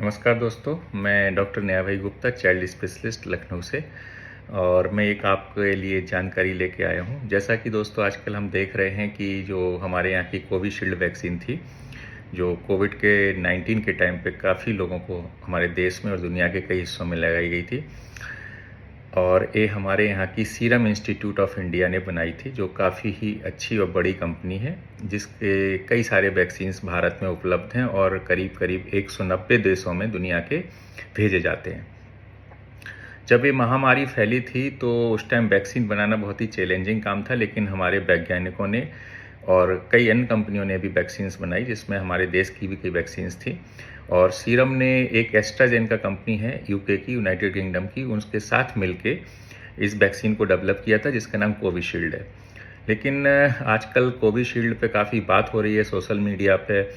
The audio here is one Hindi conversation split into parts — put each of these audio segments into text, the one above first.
नमस्कार दोस्तों, मैं डॉक्टर नेहा भाई गुप्ता, चाइल्ड स्पेशलिस्ट लखनऊ से। और मैं एक आपके लिए जानकारी लेके आया हूँ। जैसा कि दोस्तों आजकल हम देख रहे हैं कि जो हमारे यहाँ की कोविशील्ड वैक्सीन थी, जो कोविड के 19 के टाइम पे काफ़ी लोगों को हमारे देश में और दुनिया के कई हिस्सों में लगाई गई थी। और ये हमारे यहाँ की सीरम इंस्टीट्यूट ऑफ इंडिया ने बनाई थी, जो काफ़ी ही अच्छी और बड़ी कंपनी है, जिसके कई सारे वैक्सीन्स भारत में उपलब्ध हैं और करीब करीब 190 देशों में दुनिया के भेजे जाते हैं। जब ये महामारी फैली थी तो उस टाइम वैक्सीन बनाना बहुत ही चैलेंजिंग काम था, लेकिन हमारे वैज्ञानिकों ने और कई अन्य कंपनियों ने भी वैक्सीन्स बनाई, जिसमें हमारे देश की भी कई वैक्सीन्स थी। और सीरम ने एक एस्ट्राजेनेका कंपनी है यूके की, यूनाइटेड किंगडम की, उनके साथ मिलके इस वैक्सीन को डेवलप किया था, जिसका नाम कोविशील्ड है। लेकिन आजकल कोविशील्ड पे काफ़ी बात हो रही है सोशल मीडिया पे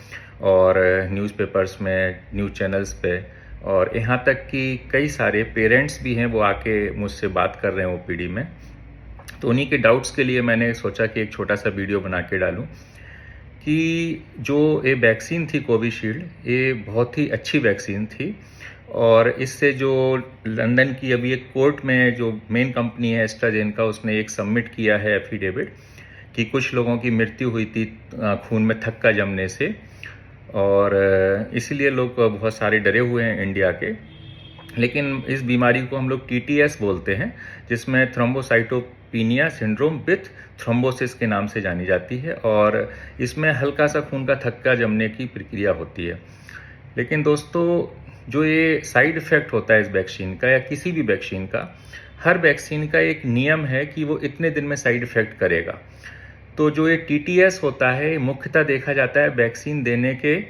और न्यूज़पेपर्स में, न्यूज़ चैनल्स पे, और यहाँ तक कि कई सारे पेरेंट्स भी हैं वो आके मुझसे बात कर रहे हैं ओपीडी में। तो उन्हीं के डाउट्स के लिए मैंने सोचा कि एक छोटा सा वीडियो बना के डालूं कि जो ये वैक्सीन थी कोविशील्ड, ये बहुत ही अच्छी वैक्सीन थी। और इससे जो लंदन की अभी एक कोर्ट में जो मेन कंपनी है एस्ट्राजेनेका, उसने एक सबमिट किया है एफिडेविट कि कुछ लोगों की मृत्यु हुई थी खून में थक्का जमने से, और इसीलिए लोग बहुत सारे डरे हुए हैं इंडिया के। लेकिन इस बीमारी को हम लोग टीटीएस बोलते हैं, जिसमें थ्रोम्बोसाइटोपिनिया सिंड्रोम विथ थ्रोम्बोसिस के नाम से जानी जाती है, और इसमें हल्का सा खून का थक्का जमने की प्रक्रिया होती है। लेकिन दोस्तों, जो ये साइड इफ़ेक्ट होता है इस वैक्सीन का या किसी भी वैक्सीन का, हर वैक्सीन का एक नियम है कि वो इतने दिन में साइड इफ़ेक्ट करेगा। तो जो ये टीटीएस होता है, मुख्यतः देखा जाता है वैक्सीन देने के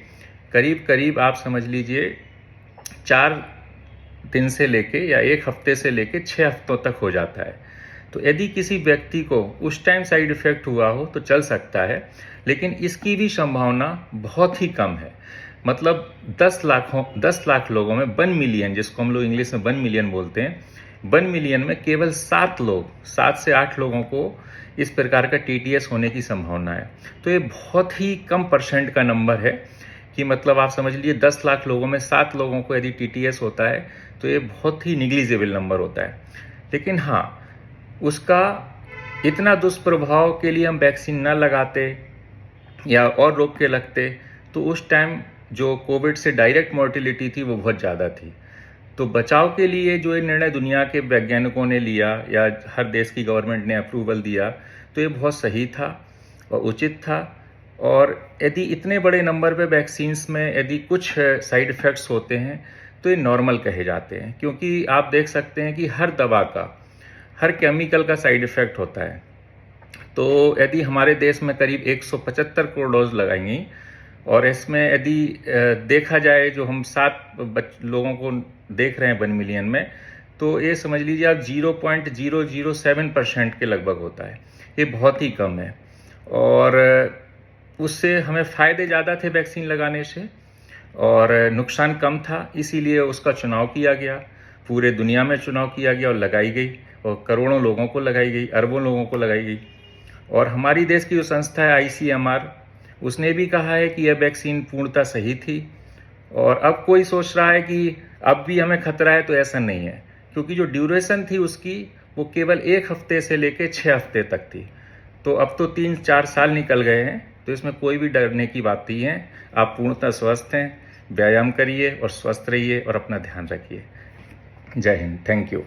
करीब करीब, आप समझ लीजिए 4 दिन से लेके या 1 हफ्ते से लेके 6 हफ्तों तक हो जाता है। तो यदि किसी व्यक्ति को उस टाइम साइड इफ़ेक्ट हुआ हो तो चल सकता है, लेकिन इसकी भी संभावना बहुत ही कम है। मतलब 10 लाख लोगों में 1 मिलियन, जिसको हम लोग इंग्लिश में 1 मिलियन बोलते हैं, 1 मिलियन में केवल 7 से 8 लोगों को इस प्रकार का टीटीएस होने की संभावना है। तो ये बहुत ही कम परसेंट का नंबर है कि मतलब आप समझ लीजिए 10 लाख लोगों में 7 लोगों को यदि टीटीएस होता है तो ये बहुत ही निग्लिजिबल नंबर होता है। लेकिन हाँ, उसका इतना दुष्प्रभाव के लिए हम वैक्सीन न लगाते या और रोक के लगते तो उस टाइम जो कोविड से डायरेक्ट मोर्टिलिटी थी वो बहुत ज़्यादा थी। तो बचाव के लिए जो ये निर्णय दुनिया के वैज्ञानिकों ने लिया या हर देश की गवर्नमेंट ने अप्रूवल दिया, तो ये बहुत सही था और उचित था। और यदि इतने बड़े नंबर पे वैक्सीन्स में यदि कुछ साइड इफ़ेक्ट्स होते हैं तो ये नॉर्मल कहे जाते हैं, क्योंकि आप देख सकते हैं कि हर दवा का, हर केमिकल का साइड इफ़ेक्ट होता है। तो यदि हमारे देश में करीब 175 करोड़ डोज लगाएंगी, और इसमें यदि देखा जाए जो हम 7 लोगों को देख रहे हैं 1 मिलियन में, तो ये समझ लीजिए आप 0.007% के लगभग होता है। ये बहुत ही कम है, और उससे हमें फ़ायदे ज़्यादा थे वैक्सीन लगाने से और नुकसान कम था। इसीलिए उसका चुनाव किया गया, पूरे दुनिया में चुनाव किया गया और लगाई गई, और करोड़ों लोगों को लगाई गई, अरबों लोगों को लगाई गई। और हमारी देश की जो संस्था है ICMR, उसने भी कहा है कि यह वैक्सीन पूर्णतः सही थी। और अब कोई सोच रहा है कि अब भी हमें खतरा है, तो ऐसा नहीं है, क्योंकि जो ड्यूरेशन थी उसकी वो केवल 1 हफ्ते से लेकर 6 हफ्ते तक थी। तो अब तो 3-4 साल निकल गए हैं, तो इसमें कोई भी डरने की बात नहीं है। आप पूर्णतः स्वस्थ हैं, व्यायाम करिए और स्वस्थ रहिए और अपना ध्यान रखिए। जय हिंद, थैंक यू।